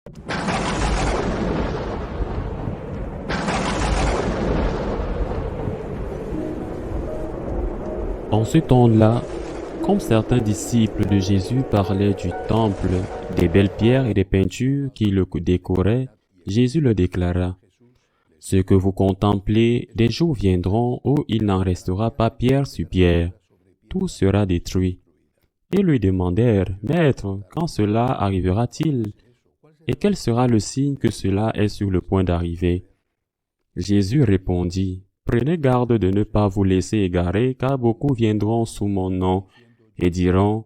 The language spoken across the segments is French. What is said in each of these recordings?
En ce temps-là, comme certains disciples de Jésus parlaient du temple, des belles pierres et des peintures qui le décoraient, Jésus leur déclara: « Ce que vous contemplez, des jours viendront où il n'en restera pas pierre sur pierre. Tout sera détruit. » Ils lui demandèrent: « Maître, quand cela arrivera-t-il? Et quel sera le signe que cela est sur le point d'arriver? » Jésus répondit: « Prenez garde de ne pas vous laisser égarer, car beaucoup viendront sous mon nom et diront: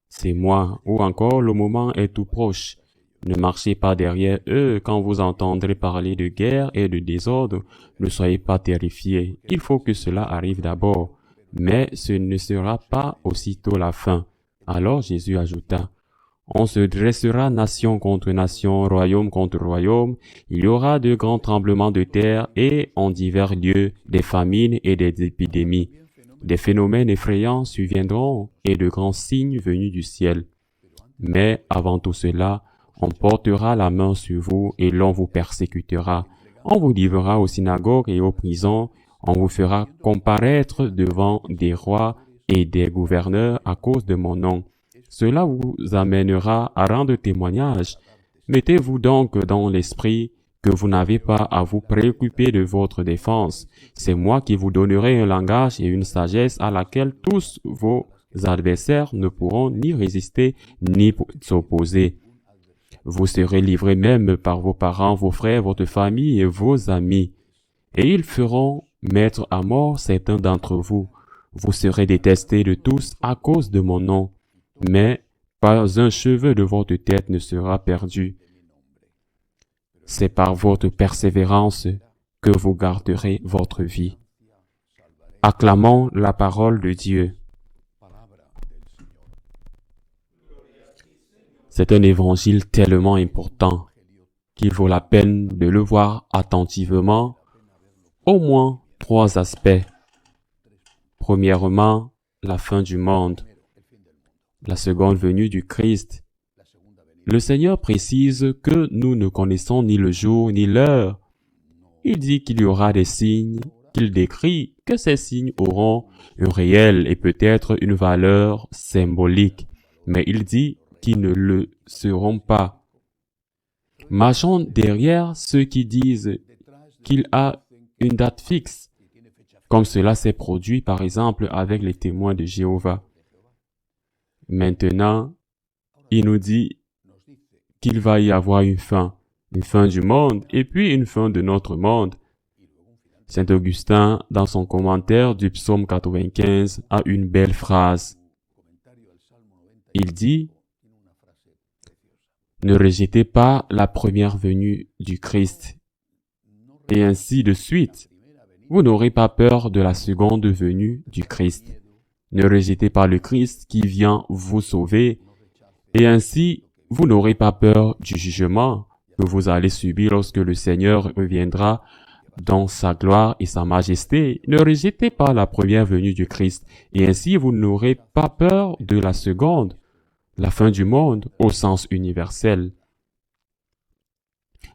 C'est moi, ou encore le moment est tout proche. Ne marchez pas derrière eux quand vous entendrez parler de guerre et de désordre. Ne soyez pas terrifiés. Il faut que cela arrive d'abord, mais ce ne sera pas aussitôt la fin. » Alors Jésus ajouta: « On se dressera nation contre nation, royaume contre royaume. Il y aura de grands tremblements de terre et, en divers lieux, des famines et des épidémies. Des phénomènes effrayants surviendront et de grands signes venus du ciel. Mais avant tout cela, on portera la main sur vous et l'on vous persécutera. On vous livrera aux synagogues et aux prisons. On vous fera comparaître devant des rois et des gouverneurs à cause de mon nom. Cela vous amènera à rendre témoignage. Mettez-vous donc dans l'esprit que vous n'avez pas à vous préoccuper de votre défense. C'est moi qui vous donnerai un langage et une sagesse à laquelle tous vos adversaires ne pourront ni résister ni s'opposer. Vous serez livrés même par vos parents, vos frères, votre famille et vos amis. Et ils feront mettre à mort certains d'entre vous. Vous serez détestés de tous à cause de mon nom. Mais pas un cheveu de votre tête ne sera perdu. C'est par votre persévérance que vous garderez votre vie. » Acclamons la parole de Dieu. C'est un évangile tellement important qu'il vaut la peine de le voir attentivement. Au moins 3 aspects. Premièrement, la fin du monde. La seconde venue du Christ. Le Seigneur précise que nous ne connaissons ni le jour ni l'heure. Il dit qu'il y aura des signes, qu'il décrit que ces signes auront un réel et peut-être une valeur symbolique, mais il dit qu'ils ne le seront pas. Marchons derrière ceux qui disent qu'il a une date fixe, comme cela s'est produit par exemple avec les témoins de Jéhovah. Maintenant, il nous dit qu'il va y avoir une fin du monde et puis une fin de notre monde. Saint Augustin, dans son commentaire du psaume 95, a une belle phrase. Il dit: « Ne rejetez pas la première venue du Christ. » Et ainsi de suite. Vous n'aurez pas peur de la seconde venue du Christ. Ne rejetez pas le Christ qui vient vous sauver. Et ainsi, vous n'aurez pas peur du jugement que vous allez subir lorsque le Seigneur reviendra dans sa gloire et sa majesté. Ne rejetez pas la première venue du Christ. Et ainsi, vous n'aurez pas peur de la seconde, la fin du monde au sens universel.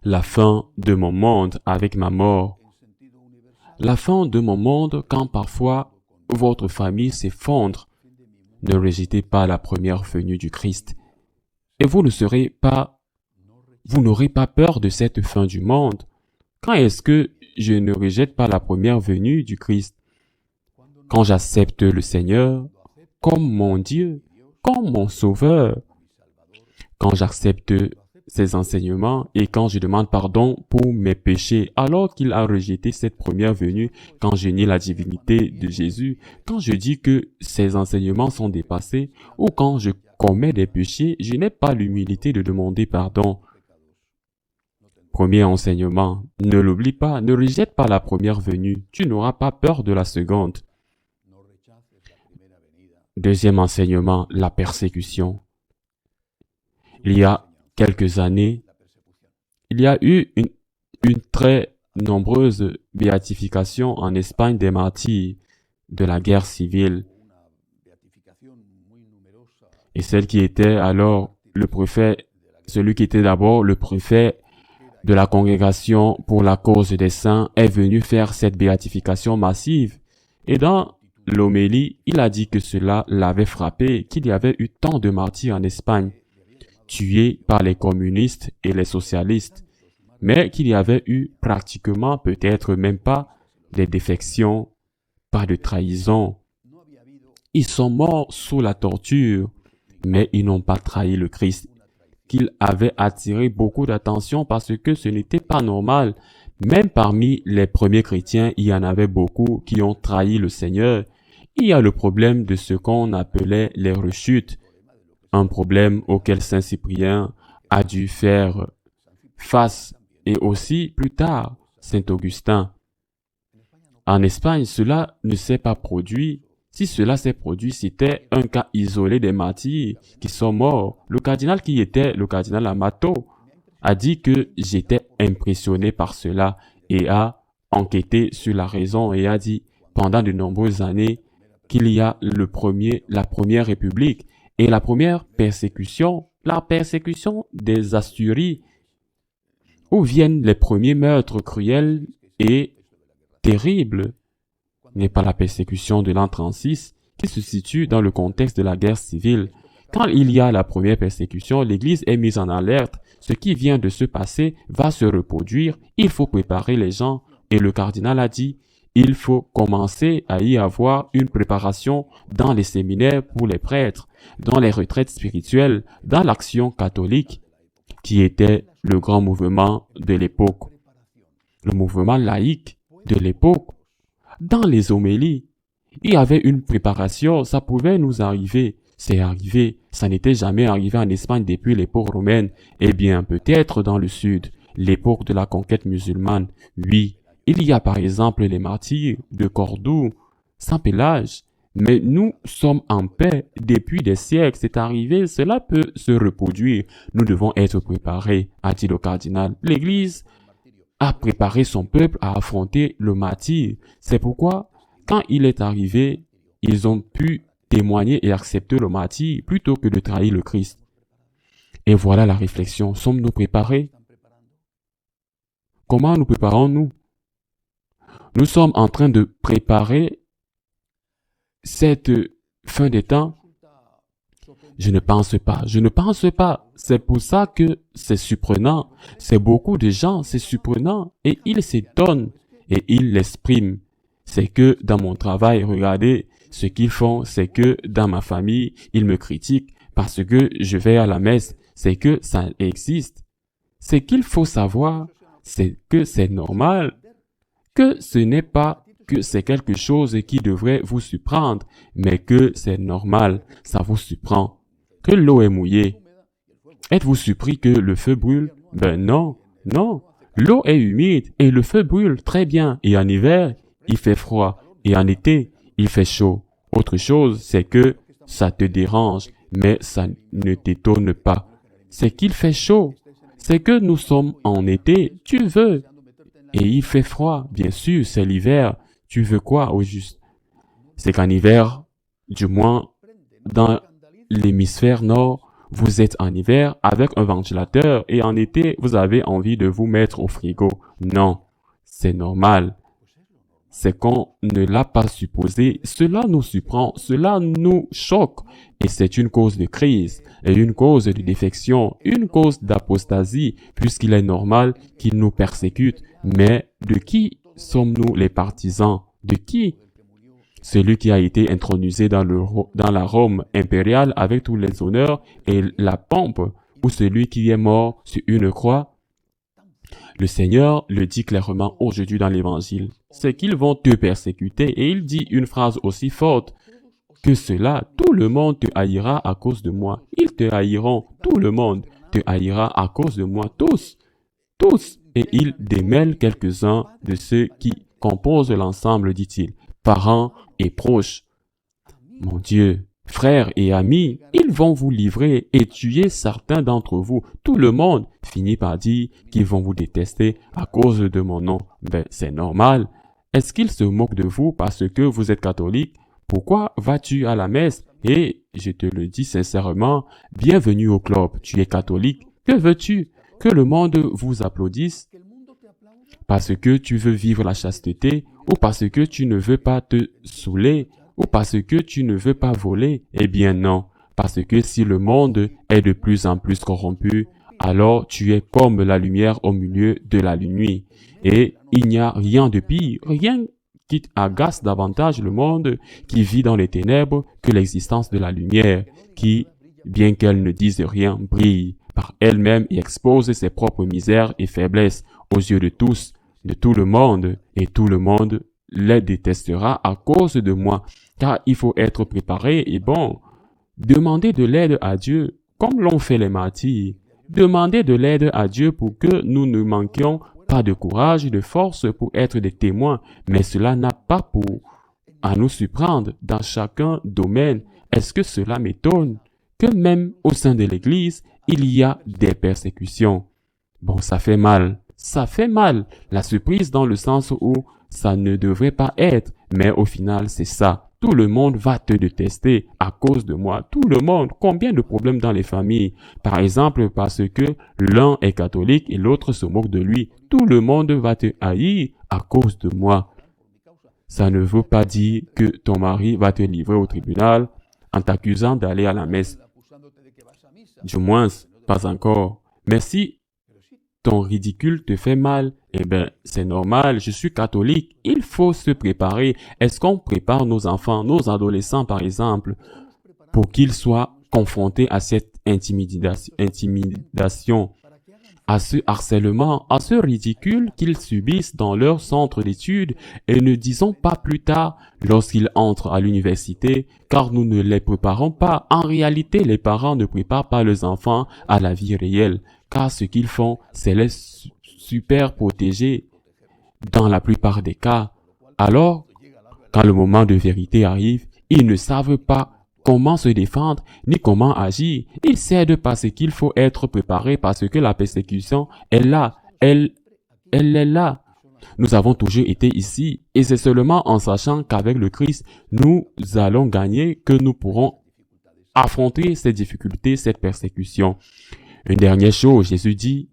La fin de mon monde avec ma mort. La fin de mon monde quand parfois votre famille s'effondre. Ne rejetez pas la première venue du Christ. Et vous n'aurez pas peur de cette fin du monde. Quand est-ce que je ne rejette pas la première venue du Christ? Quand j'accepte le Seigneur comme mon Dieu, comme mon Sauveur. Quand j'accepte ses enseignements et quand je demande pardon pour mes péchés, alors qu'il a rejeté cette première venue, quand je nie la divinité de Jésus, quand je dis que ses enseignements sont dépassés, ou quand je commets des péchés, je n'ai pas l'humilité de demander pardon. Premier enseignement, ne l'oublie pas, ne rejette pas la première venue, tu n'auras pas peur de la seconde. Deuxième enseignement, la persécution. Il y a quelques années, il y a eu une très nombreuse béatification en Espagne des martyrs de la guerre civile. Et celle qui était alors le préfet celui qui était d'abord le préfet de la congrégation pour la cause des saints, est venu faire cette béatification massive. Et dans l'homélie, il a dit que cela l'avait frappé, qu'il y avait eu tant de martyrs en Espagne, tués par les communistes et les socialistes, mais qu'il y avait eu pratiquement, peut-être même pas, des défections, pas de trahison. Ils sont morts sous la torture, mais ils n'ont pas trahi le Christ, qu'il avait attiré beaucoup d'attention parce que ce n'était pas normal. Même parmi les premiers chrétiens, il y en avait beaucoup qui ont trahi le Seigneur. Il y a le problème de ce qu'on appelait les rechutes, un problème auquel Saint Cyprien a dû faire face, et aussi plus tard Saint Augustin. En Espagne, cela ne s'est pas produit. Si cela s'est produit, c'était un cas isolé des martyrs qui sont morts. Le cardinal qui était le cardinal Amato a dit que j'étais impressionné par cela et a enquêté sur la raison et a dit pendant de nombreuses années qu'il y a la première république et la première persécution, la persécution des Asturies, où viennent les premiers meurtres cruels et terribles, n'est pas la persécution de l'an 36 qui se situe dans le contexte de la guerre civile. Quand il y a la première persécution, l'Église est mise en alerte. Ce qui vient de se passer va se reproduire. Il faut préparer les gens. Et le cardinal a dit, il faut commencer à y avoir une préparation dans les séminaires pour les prêtres, dans les retraites spirituelles, dans l'action catholique, qui était le grand mouvement de l'époque, le mouvement laïque de l'époque. Dans les homélies, il y avait une préparation, ça pouvait nous arriver. C'est arrivé, ça n'était jamais arrivé en Espagne depuis l'époque romaine. Eh bien, peut-être dans le sud, l'époque de la conquête musulmane. Oui, il y a par exemple les martyrs de Cordoue, Saint-Pélage. Mais nous sommes en paix depuis des siècles. C'est arrivé, cela peut se reproduire. Nous devons être préparés, a dit le cardinal. L'Église a préparé son peuple à affronter le martyr. C'est pourquoi, quand il est arrivé, ils ont pu témoigner et accepter le martyr plutôt que de trahir le Christ. Et voilà la réflexion. Sommes-nous préparés? Comment nous préparons-nous? Nous sommes en train de préparer cette fin des temps. Je ne pense pas. C'est pour ça que c'est surprenant. C'est beaucoup de gens, c'est surprenant. Et ils s'étonnent et ils l'expriment. C'est que dans mon travail, regardez, ce qu'ils font, c'est que dans ma famille, ils me critiquent parce que je vais à la messe. C'est que ça existe. Ce qu'il faut savoir, c'est que c'est normal, que ce n'est pas que c'est quelque chose qui devrait vous surprendre, mais que c'est normal, ça vous surprend. Que l'eau est mouillée. Êtes-vous surpris que le feu brûle? Ben non, non. L'eau est humide et le feu brûle très bien. Et en hiver, il fait froid. Et en été, il fait chaud. Autre chose, c'est que ça te dérange, mais ça ne t'étonne pas. C'est qu'il fait chaud. C'est que nous sommes en été, tu veux. Et il fait froid, bien sûr, c'est l'hiver. Tu veux quoi au juste? C'est qu'en hiver, du moins dans l'hémisphère nord, vous êtes en hiver avec un ventilateur et en été, vous avez envie de vous mettre au frigo. Non, c'est normal. C'est qu'on ne l'a pas supposé. Cela nous surprend, cela nous choque. Et c'est une cause de crise, et une cause de défection, une cause d'apostasie, puisqu'il est normal qu'il nous persécute. Mais de qui sommes-nous les partisans? De qui? Celui qui a été intronisé dans la Rome impériale avec tous les honneurs et la pompe, ou celui qui est mort sur une croix? Le Seigneur le dit clairement aujourd'hui dans l'Évangile, c'est qu'ils vont te persécuter, et il dit une phrase aussi forte que cela, tout le monde te haïra à cause de moi. Ils te haïront, tout le monde te haïra à cause de moi, tous, tous. Et il démêle quelques-uns de ceux qui composent l'ensemble, dit-il, parents et proches. Mon Dieu, frères et amis, ils vont vous livrer et tuer certains d'entre vous. Tout le monde finit par dire qu'ils vont vous détester à cause de mon nom. Ben, c'est normal. Est-ce qu'ils se moquent de vous parce que vous êtes catholique? Pourquoi vas-tu à la messe? Et je te le dis sincèrement, bienvenue au club. Tu es catholique, Que veux-tu? Que le monde vous applaudisse parce que tu veux vivre la chasteté ou parce que tu ne veux pas te saouler ou parce que tu ne veux pas voler? Eh bien non, parce que si le monde est de plus en plus corrompu, alors tu es comme la lumière au milieu de la nuit. Et il n'y a rien de pire, rien qui agace davantage le monde qui vit dans les ténèbres que l'existence de la lumière, qui, bien qu'elle ne dise rien, brille par elle-même et expose ses propres misères et faiblesses aux yeux de tous, de tout le monde, et tout le monde les détestera à cause de moi, car il faut être préparé et bon. Demandez de l'aide à Dieu, comme l'ont fait les martyrs. Demandez de l'aide à Dieu pour que nous ne manquions pas de courage et de force pour être des témoins, mais cela n'a pas pour à nous surprendre dans chacun domaine. Est-ce que cela m'étonne que même au sein de l'Église, il y a des persécutions? Bon, ça fait mal. Ça fait mal. La surprise dans le sens où ça ne devrait pas être, mais au final, c'est ça. Tout le monde va te détester à cause de moi. Tout le monde. Combien de problèmes dans les familles? Par exemple, parce que l'un est catholique et l'autre se moque de lui. Tout le monde va te haïr à cause de moi. Ça ne veut pas dire que ton mari va te livrer au tribunal en t'accusant d'aller à la messe. Du moins, pas encore. Mais si ton ridicule te fait mal, eh bien, c'est normal, je suis catholique, il faut se préparer. Est-ce qu'on prépare nos enfants, nos adolescents par exemple, pour qu'ils soient confrontés à cette intimidation, à ce harcèlement, à ce ridicule qu'ils subissent dans leur centre d'études et ne disons pas plus tard lorsqu'ils entrent à l'université, car nous ne les préparons pas. En réalité, les parents ne préparent pas leurs enfants à la vie réelle, car ce qu'ils font, c'est les super protéger dans la plupart des cas. Alors, quand le moment de vérité arrive, ils ne savent pas comment se défendre, ni comment agir. Ils cèdent parce qu'il faut être préparé, parce que la persécution est là. Elle est là. Nous avons toujours été ici, et c'est seulement en sachant qu'avec le Christ, nous allons gagner que nous pourrons affronter ces difficultés, cette persécution. Une dernière chose, Jésus dit,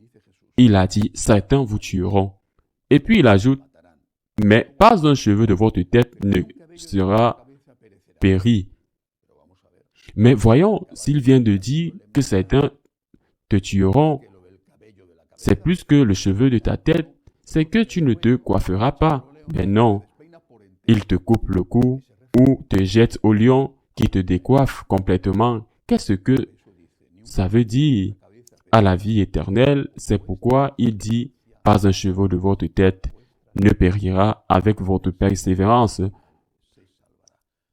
il a dit, certains vous tueront. Et puis il ajoute, mais pas un cheveu de votre tête ne sera péri. Mais voyons, s'il vient de dire que certains te tueront, c'est plus que le cheveu de ta tête, c'est que tu ne te coifferas pas. Mais non, il te coupe le cou ou te jette au lion qui te décoiffe complètement. Qu'est-ce que ça veut dire? À la vie éternelle, c'est pourquoi il dit, pas un cheveu de votre tête ne périra avec votre persévérance.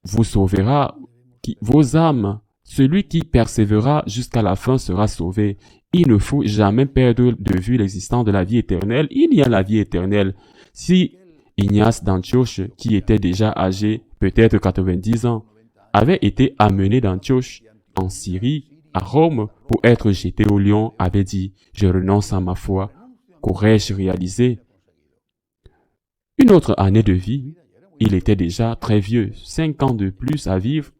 Vous sauvera vos âmes. Celui qui persévérera jusqu'à la fin sera sauvé. Il ne faut jamais perdre de vue l'existence de la vie éternelle. Il y a la vie éternelle. Si Ignace d'Antioche, qui était déjà âgé, peut-être 90 ans, avait été amené d'Antioche en Syrie, à Rome, pour être jeté au lion, avait dit, je renonce à ma foi. Qu'aurais-je réalisé? Une autre année de vie, il était déjà très vieux, 5 ans de plus à vivre,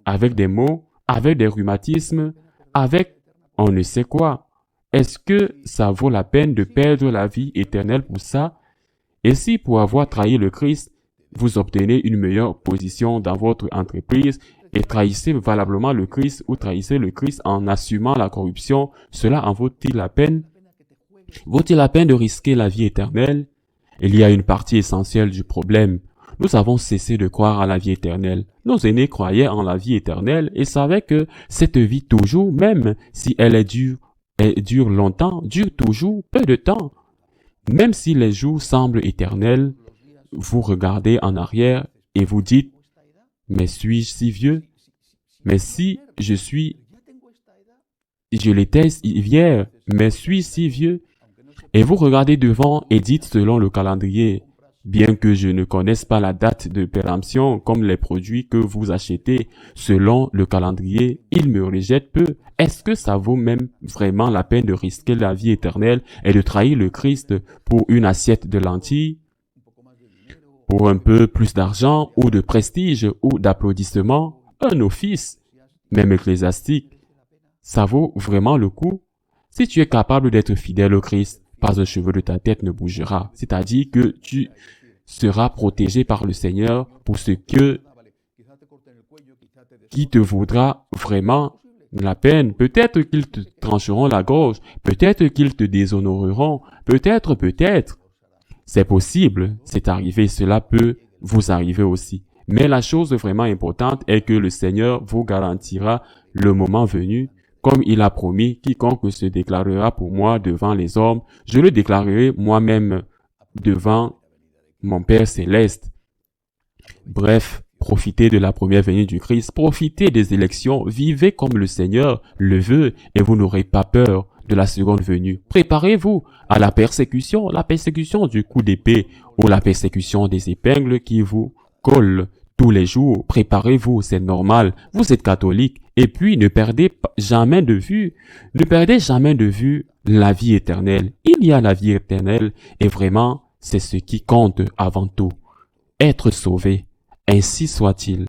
avec des maux, avec des rhumatismes, avec on ne sait quoi. Est-ce que ça vaut la peine de perdre la vie éternelle pour ça? Et si pour avoir trahi le Christ, vous obtenez une meilleure position dans votre entreprise et trahissez valablement le Christ ou trahissez le Christ en assumant la corruption, cela en vaut-il la peine? Vaut-il la peine de risquer la vie éternelle? Il y a une partie essentielle du problème. Nous avons cessé de croire à la vie éternelle. Nos aînés croyaient en la vie éternelle et savaient que cette vie toujours, même si elle dure longtemps, dure toujours peu de temps. Même si les jours semblent éternels, vous regardez en arrière et vous dites, mais suis-je si vieux? Mais si je l'étais hier, mais suis si vieux? Et vous regardez devant et dites selon le calendrier, bien que je ne connaisse pas la date de péremption comme les produits que vous achetez selon le calendrier, ils me rejettent peu. Est-ce que ça vaut même vraiment la peine de risquer la vie éternelle et de trahir le Christ pour une assiette de lentilles, pour un peu plus d'argent ou de prestige ou d'applaudissements, un office, même ecclésiastique? Ça vaut vraiment le coup? Si tu es capable d'être fidèle au Christ, pas un cheveu de ta tête ne bougera. C'est-à-dire que tu seras protégé par le Seigneur pour ce qui te vaudra vraiment la peine. Peut-être qu'ils te trancheront la gorge, peut-être qu'ils te déshonoreront, peut-être. C'est possible, c'est arrivé, cela peut vous arriver aussi. Mais la chose vraiment importante est que le Seigneur vous garantira le moment venu, comme il a promis, quiconque se déclarera pour moi devant les hommes, je le déclarerai moi-même devant mon Père céleste. Bref, profitez de la première venue du Christ, profitez des élections, vivez comme le Seigneur le veut et vous n'aurez pas peur de la seconde venue. Préparez-vous à la persécution du coup d'épée ou la persécution des épingles qui vous collent tous les jours. Préparez-vous, c'est normal. Vous êtes catholique et puis ne perdez jamais de vue la vie éternelle. Il y a la vie éternelle et vraiment, c'est ce qui compte avant tout. Être sauvé. Ainsi soit-il.